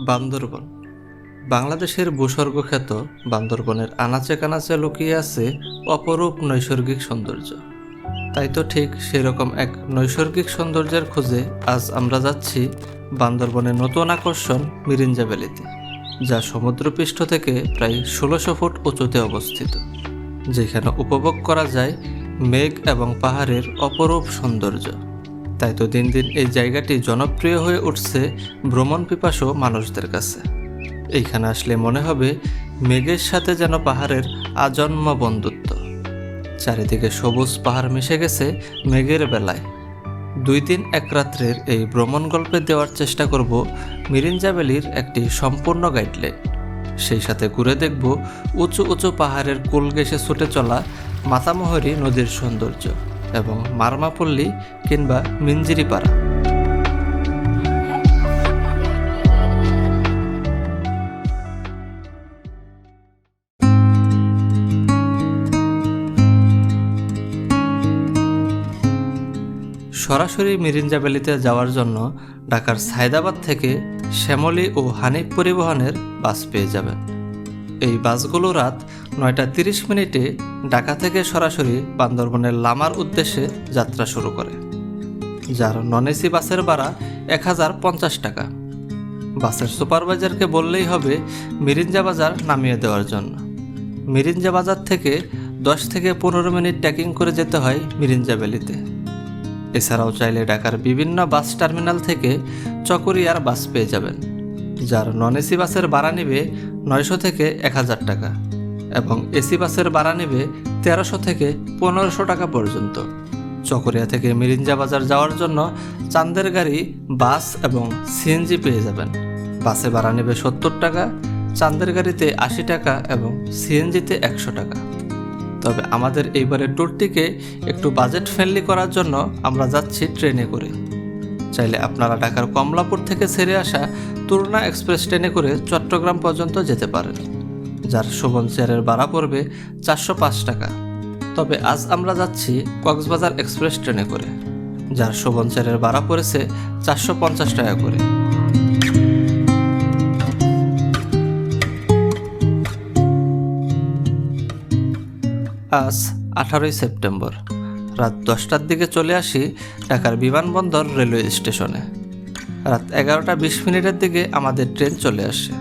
বান্দরবন বাংলাদেশের ভূস্বর্গখ্যাত বান্দরবনের আনাচে কানাচে লুকিয়ে আছে অপরূপ নৈসর্গিক সৌন্দর্য। তাই তো ঠিক সেরকম এক নৈসর্গিক সৌন্দর্যের খোঁজে আজ আমরা যাচ্ছি বান্দরবনের নতুন আকর্ষণ মিরিঞ্জা ভ্যালিতে, যা সমুদ্রপৃষ্ঠ থেকে প্রায় ১৬০০ ফুট উঁচুতে অবস্থিত, যেখানে উপভোগ করা যায় মেঘ এবং পাহাড়ের অপরূপ সৌন্দর্য। তাই তো দিন দিন এই জায়গাটি জনপ্রিয় হয়ে উঠছে ভ্রমণ পিপাসু মানুষদের কাছে। এইখানে আসলে মনে হবে মেঘের সাথে যেন পাহাড়ের আজন্ম বন্ধুত্ব। চারিদিকে সবুজ পাহাড় মিশে গেছে মেঘের বেলায়। ২ দিন ১ রাত্রের এই ভ্রমণ গল্পে দেওয়ার চেষ্টা করব মিরিঞ্জা ভ্যালির একটি সম্পূর্ণ গাইডলাইন। সেই সাথে ঘুরে দেখব উঁচু উঁচু পাহাড়ের কোল ঘেঁষে ছুটে চলা মাতামোহরী নদীর সৌন্দর্য এবং মারমাপল্লী কিংবা মিঞ্জিরিপাড়া। সরাসরি মিরিঞ্জা ভ্যালিতে যাওয়ার জন্য ঢাকার সায়দাবাদ থেকে শ্যামলী ও হানিফ পরিবহনের বাস পেয়ে যাবেন। এই বাসগুলো রাত ৯টা ৩০ মিনিটে ঢাকা থেকে সরাসরি বান্দরবনের লামার উদ্দেশ্যে যাত্রা শুরু করে, যার নন এসি বাসের ভাড়া ১,০৫০ টাকা। বাসের সুপারভাইজারকে বললেই হবে মিরিঞ্জা বাজার নামিয়ে দেওয়ার জন্য। মিরিঞ্জা বাজার থেকে ১০ থেকে ১৫ মিনিট ট্রেকিং করে যেতে হয় মিরিঞ্জা ভ্যালিতে। এছাড়াও চাইলে ঢাকার বিভিন্ন বাস টার্মিনাল থেকে চকরিয়ার বাস পেয়ে যাবেন, যার নন এসি বাসের ভাড়া নেবে ৯০০ থেকে ১,০০০ টাকা এবং এসি বাসের ভাড়া নেবে ১৩০০ থেকে ১৫০০ টাকা পর্যন্ত। চকরিয়া থেকে মিরিঞ্জা বাজার যাওয়ার জন্য চান্দের গাড়ি, বাস এবং সিএনজি পেয়ে যাবেন। বাসে ভাড়া নেবে ৭০ টাকা, চান্দের গাড়িতে ৮০ টাকা এবং সিএনজিতে ১০০ টাকা। তবে আমাদের এইবারের ট্যুরটিকে একটু বাজেট ফ্রেন্ডলি করার জন্য আমরা যাচ্ছি ট্রেনে করে। চাইলে আপনারা ঢাকার কমলাপুর থেকে ছেড়ে আসা তুরনা এক্সপ্রেস ট্রেনে করে চট্টগ্রাম পর্যন্ত যেতে পারেন, যার শোভন চেয়ারের ভাড়া পড়বে ৪০৫ টাকা। তবে আজ আমরা যাচ্ছি কক্সবাজার এক্সপ্রেস ট্রেনে করে, যার শোভন চেয়ারের ভাড়া পড়েছে ৪৫০ টাকা করে। আজ ১৮ই সেপ্টেম্বর রাত ১০টার দিকে চলে আসি ঢাকার বিমানবন্দর রেলওয়ে স্টেশনে। রাত ১১টা ২০ মিনিটের দিকে আমাদের ট্রেন চলে আসে।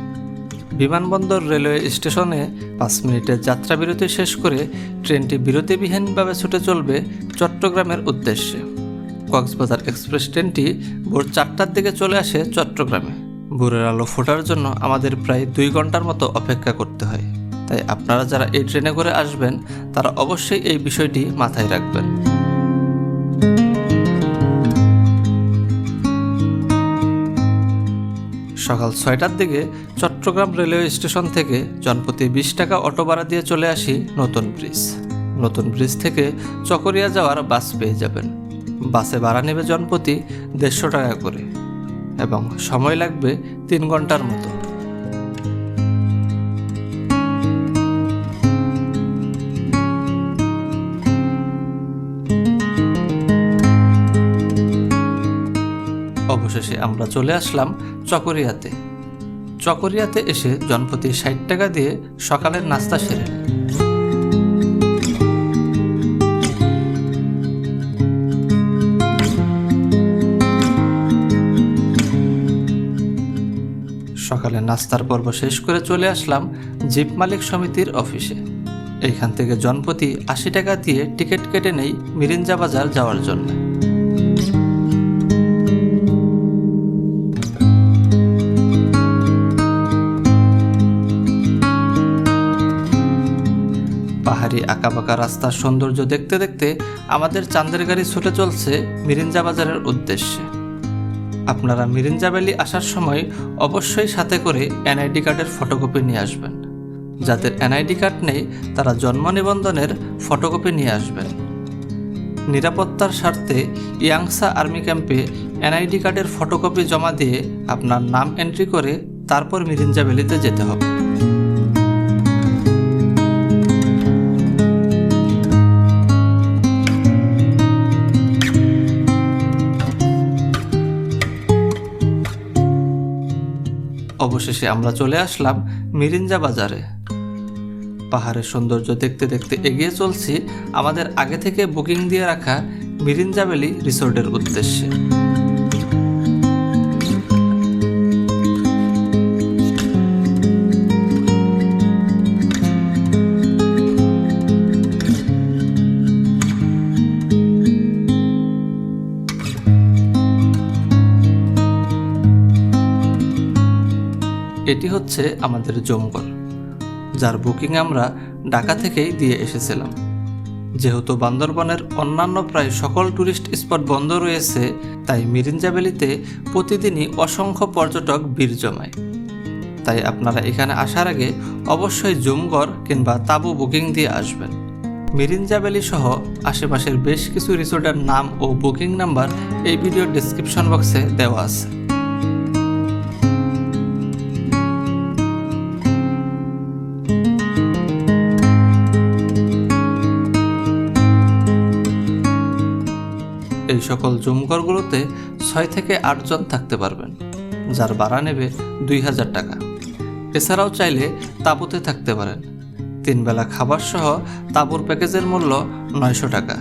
বিমানবন্দর রেলওয়ে স্টেশনে ৫ মিনিটের যাত্রা বিরতি শেষ করে ট্রেনটি বিরতিবিহীনভাবে ছুটে চলবে চট্টগ্রামের উদ্দেশ্যে। কক্সবাজার এক্সপ্রেস ট্রেনটি ভোর ৪টার দিকে চলে আসে চট্টগ্রামে। ভোরের আলো ফোটার জন্য আমাদের প্রায় ২ ঘন্টার মতো অপেক্ষা করতে হয়। তাই আপনারা যারা এই ট্রেনে করে আসবেন তারা অবশ্যই এই বিষয়টি মাথায় রাখবেন। সকাল ৬টার দিকে চট্টগ্রাম রেলওয়ে স্টেশন থেকে জনপ্রতি ২০ টাকা অটো ভাড়া দিয়ে চলে আসি নতুন ব্রিজ। নতুন ব্রিজ থেকে চকরিয়া যাওয়ার বাস পেয়ে যাবেন। বাসে ভাড়া নেবে জনপ্রতি ১৫০ টাকা করে এবং সময় লাগবে ৩ ঘন্টার মতো। অবশেষে আমরা চলে আসলাম চকরিয়াতে। চকরিয়াতে এসে জনপ্রতি ৬০ টাকা দিয়ে সকালের নাস্তা সেরে সকালের নাস্তার পর্ব শেষ করে চলে আসলাম জিপ মালিক সমিতির অফিসে। এইখান থেকে জনপ্রতি ৮০ টাকা দিয়ে টিকিট কেটে নেই মিরিঞ্জা বাজার যাওয়ার জন্য। পাহাড়ি আঁকাবাঁকা রাস্তার সৌন্দর্য দেখতে দেখতে আমাদের চান্দের গাড়ি ছুটে চলছে মিরিঞ্জা বাজারের উদ্দেশ্যে। আপনারা মিরিঞ্জা ভ্যালি আসার সময় অবশ্যই সাথে করে এনআইডি কার্ডের ফটোকপি নিয়ে আসবেন। যাদের এনআইডি কার্ড নেই তারা জন্ম নিবন্ধনের ফটোকপি নিয়ে আসবেন। নিরাপত্তার স্বার্থে ইয়াংসা আর্মি ক্যাম্পে এনআইডি কার্ডের ফটোকপি জমা দিয়ে আপনার নাম এন্ট্রি করে তারপর মিরিঞ্জা ভ্যালিতে যেতে হবে। অবশেষে আমরা চলে আসলাম মিরিঞ্জা বাজারে। পাহাড়ের সৌন্দর্য দেখতে দেখতে এগিয়ে চলছি আমাদের আগে থেকে বুকিং দিয়ে রাখা মিরিঞ্জা ভ্যালি রিসোর্টের উদ্দেশ্যে। এটি হচ্ছে আমাদের জমঘর, যার বুকিং আমরা ঢাকা থেকেই দিয়ে এসেছিলাম। যেহেতু বান্দরবনের অন্যান্য প্রায় সকল টুরিস্ট স্পট বন্ধ রয়েছে, তাই মিরিঞ্জা ভ্যালিতে প্রতিদিনই অসংখ্য পর্যটক ভিড় জমায়। তাই আপনারা এখানে আসার আগে অবশ্যই জমঘর কিংবা তাঁবু বুকিং দিয়ে আসবেন। মিরিঞ্জা ভ্যালি সহ আশেপাশের বেশ কিছু রিসোর্টের নাম ও বুকিং নাম্বার এই ভিডিওর ডেসক্রিপশন বক্সে দেওয়া আছে। এই সকল জমঘরগুলোতে 6 থেকে 8 জন থাকতে পারবেন, যার ভাড়া নেবে 2000 টাকা। এছাড়াও চাইলে তাঁবুতে থাকতে পারেন। 3 বেলা খাবার সহ তাঁবুর প্যাকেজের মূল্য 900 টাকা।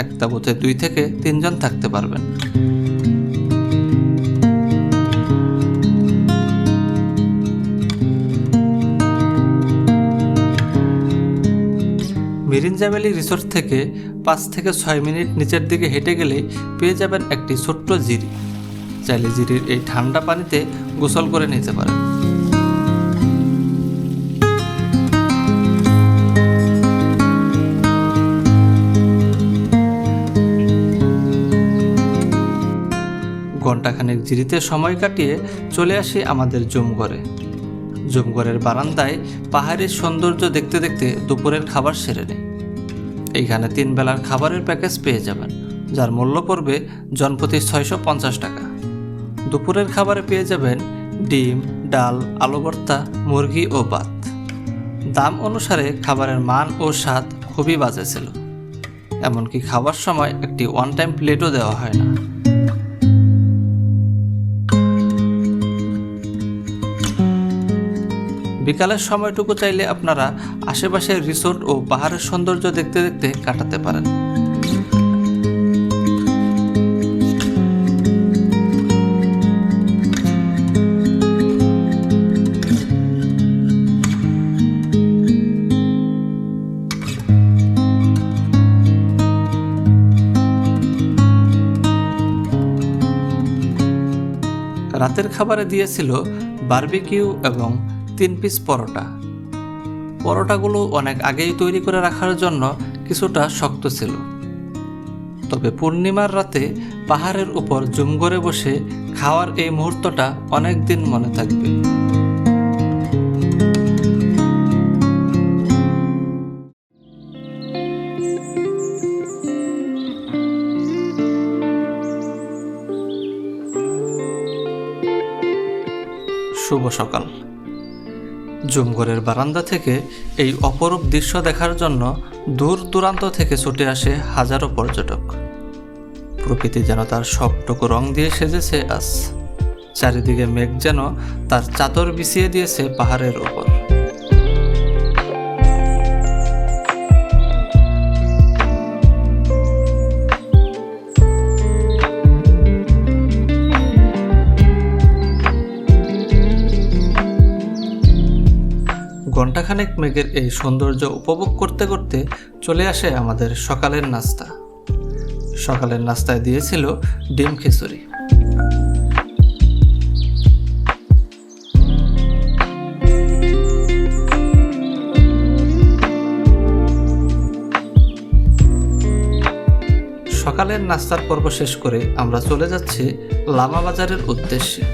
এক তাঁবুতে 2 থেকে 3 জন থাকতে পারবেন। মিরিঞ্জা ভ্যালি রিসোর্ট থেকে 5 থেকে 6 মিনিট নিচের দিকে হেঁটে গেলেই পেয়ে যাবেন একটি ছোট্ট জিরি। চাইলে জিরির এই ঠান্ডা পানিতে গোসল করে নিতে পারেন। ঘণ্টাখানেক জিরিতে সময় কাটিয়ে চলে আসি আমাদের জমঘরে। জমঘরের বারান্দায় পাহাড়ের সৌন্দর্য দেখতে দেখতে দুপুরের খাবার সেরে নেই। এইখানে 3 বেলার খাবারের প্যাকেজ পেয়ে যাবেন, যার মূল্য পড়বে জনপ্রতি 650 টাকা। দুপুরের খাবারে পেয়ে যাবেন ডিম, ডাল, আলু ভর্তা, মুরগি ও ভাত। দাম অনুসারে খাবারের মান ও স্বাদ খুবই বাজে ছিল। এমনকি খাবার সময় একটি ওয়ান টাইম প্লেটও দেওয়া হয় না। বিকালের সময়টুকু চাইলে আপনারা আশেপাশের রিসোর্ট ও পাহাড়ের সৌন্দর্য দেখতে দেখতে কাটাতে পারেন। রাতের খাবারে দিয়েছিল বারবিকিউ এবং 3 পিস পরোটা। পরোটাগুলো অনেক আগেই তৈরি করে রাখার জন্য কিছুটা শক্ত ছিল। তবে পূর্ণিমার রাতে পাহাড়ের উপর জমঘরে বসে খাওয়ার এই মুহূর্তটা অনেক দিন মনে থাকবে। শুভ সকাল। জমঘরের বারান্দা থেকে এই অপরূপ দৃশ্য দেখার জন্য দূর দূরান্ত থেকে ছুটে আসে হাজারো পর্যটক। প্রকৃতি যেন তার সবটুকু রং দিয়ে সেজেছে আজ। চারিদিকে মেঘ যেন তার চাদর বিছিয়ে দিয়েছে পাহাড়ের উপর। ঘণ্টাখানেক মেঘের এই সৌন্দর্য উপভোগ করতে করতে চলে আসে আমাদের সকালের নাস্তা। সকালের নাস্তায় দিয়েছিল ডিম খিচুড়ি। সকালের নাস্তার পর্ব শেষ করে আমরা চলে যাচ্ছি লামা বাজারের উদ্দেশ্যে।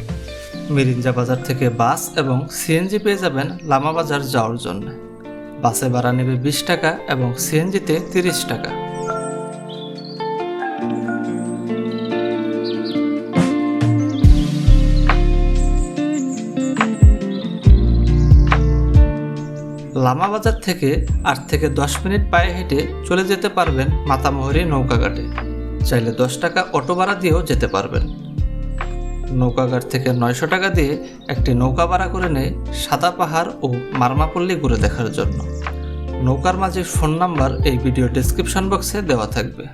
মিরিঞ্জা বাজার থেকে বাস এবং সিএনজি পেয়ে যাবেন লামা বাজার যাওয়ার জন্য। বাসে ভাড়া নেবে 20 টাকা এবং সিএনজিতে 30 টাকা। লামা বাজার থেকে 8 থেকে 10 মিনিট পায়ে হেঁটে চলে যেতে পারবেন মাতামুহুরী নৌকাঘাটে। চাইলে 10 টাকা অটো ভাড়া দিয়েও যেতে পারবেন। নৌকাঘাট থেকে 900 টাকা দিয়ে একটি নৌকা ভাড়া করে নেয় সাদা পাহাড় ও মারমাপল্লী ঘুরে দেখার জন্য। নৌকার মাঝে ফোন নাম্বার এই ভিডিও ডেসক্রিপশন বক্সে দেওয়া থাকবে।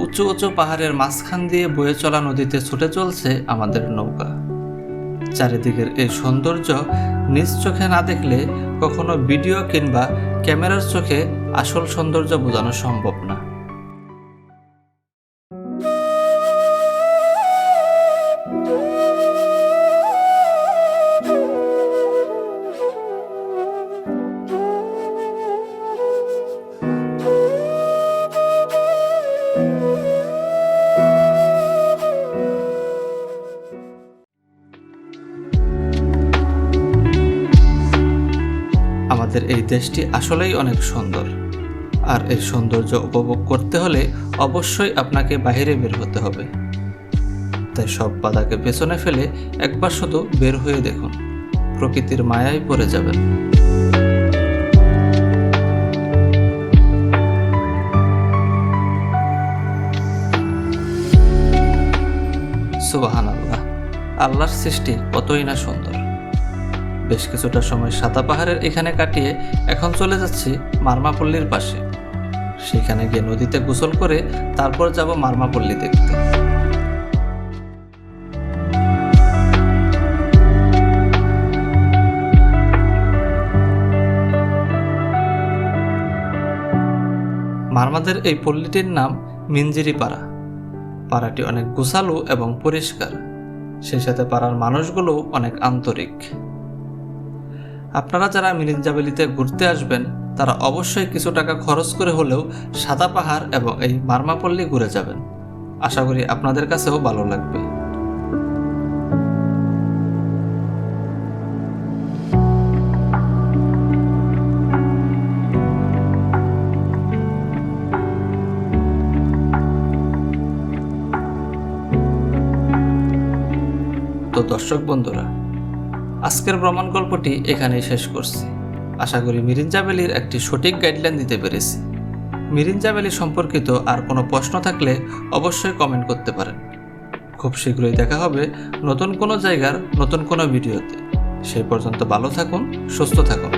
উঁচু উঁচু পাহাড়ের মাঝখান দিয়ে বয়ে চলা নদীতে ছুটে চলছে আমাদের নৌকা। চারিদিকের এই সৌন্দর্য নিজ চোখে না দেখলে কখনো ভিডিও কিংবা ক্যামেরার চোখে আসল সৌন্দর্য বোঝানো সম্ভব না। আমাদের এই দেশটি আসলেই অনেক সুন্দর, আর এই সৌন্দর্য উপভোগ করতে হলে অবশ্যই আপনাকে বাইরে বের হতে হবে। তাই সব বাধাকে পেছনে ফেলে একবার শুধু বের হয়ে দেখুন, প্রকৃতির মায়ায় পড়ে যাবেন। সুবহানাল্লাহ, আল্লাহর সৃষ্টি কতই না সুন্দর। বেশ কিছুটা সময় সাদা পাহাড়ের এখানে কাটিয়ে এখন চলে যাচ্ছি মারমাপল্লীর পাশে। সেখানে গিয়ে নদীতে গোসল করে তারপর যাব মারমাপল্লী দেখতে। মারমাদের এই পল্লীটির নাম মিঞ্জিরি পাড়া। পাড়াটি অনেক গোছালো এবং পরিষ্কার, সেই সাথে পাড়ার মানুষগুলো অনেক আন্তরিক। আপনারা যারা মিরিঞ্জাভ্যালিতে ঘুরতে আসবেন তারা অবশ্যই কিছু টাকা খরচ করে হলেও সাদা পাহাড় এবং এই মারমাপল্লী ঘুরে যাবেন। আশা করি আপনাদের কাছেও ভালো লাগবে। তো দর্শক বন্ধুরা, আজকের ভ্রমণ গল্পটি এখানেই শেষ করছি। আশা করি মিরিঞ্জাভ্যালির একটি সঠিক গাইডলাইন দিতে পেরেছি। মিরিঞ্জাভ্যালি সম্পর্কিত আর কোনো প্রশ্ন থাকলে অবশ্যই কমেন্ট করতে পারেন। খুব শীঘ্রই দেখা হবে নতুন কোনো জায়গার নতুন কোনো ভিডিওতে। সেই পর্যন্ত ভালো থাকুন, সুস্থ থাকুন।